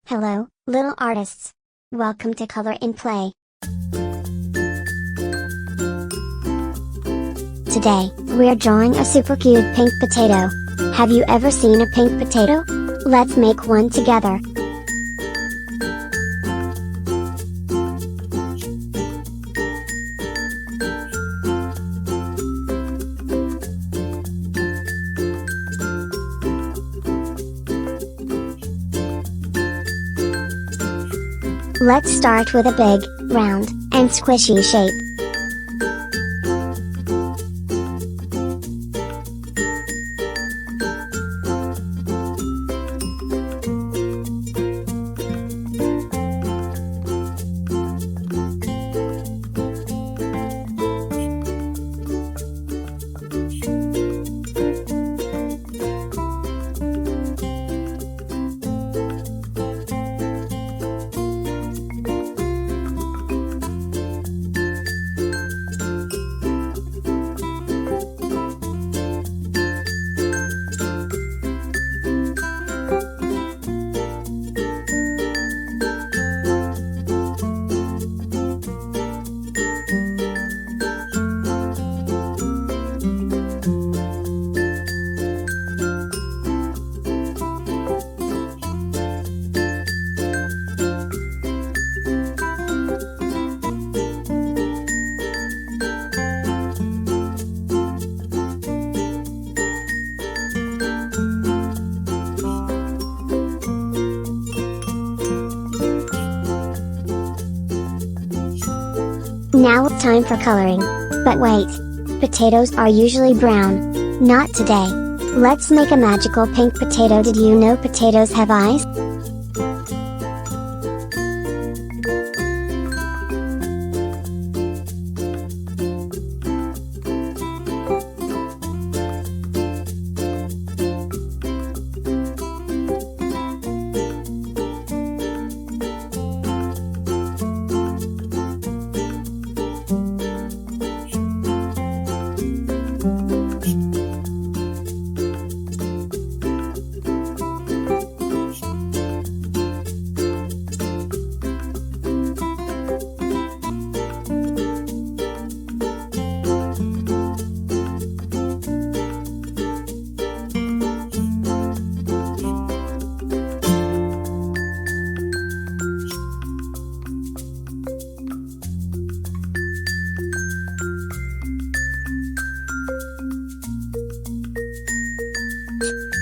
Hello, little artists. Welcome to Color in Play. Today, we're drawing a super cute pink potato. Have you ever seen a pink potato? Let's make one together. Let's start with a big, round, and squishy shape. Now it's time for coloring. But wait! Potatoes are usually brown. Not today. Let's make a magical pink potato. Did you know potatoes have eyes?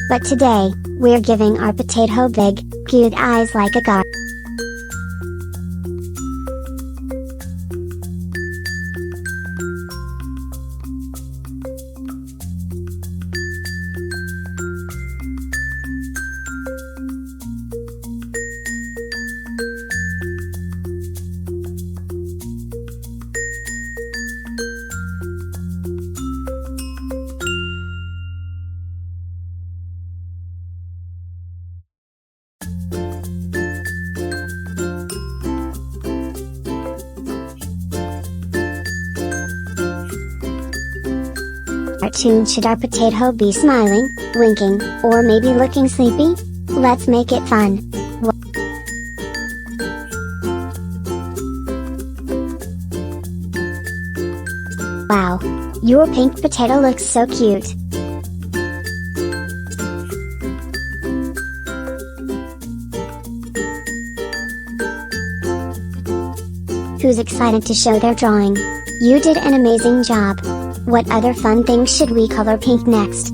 But today, we're giving our potato big, cute eyes like a god. Should our potato be smiling, winking, or maybe looking sleepy? Let's make it fun. Wow! Your pink potato looks so cute. Who's excited to show their drawing? You did an amazing job! What other fun things should we color pink next?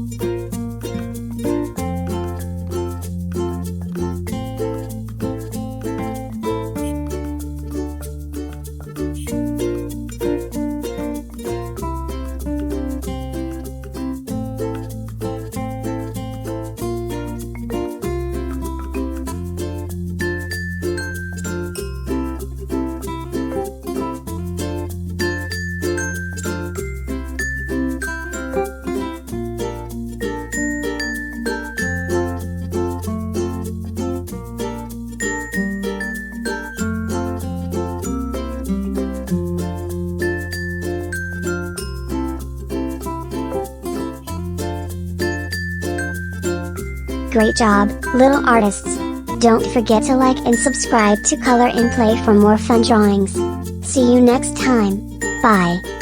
Great job, little artists! Don't forget to like and subscribe to Color and Play for more fun drawings. See you next time. Bye.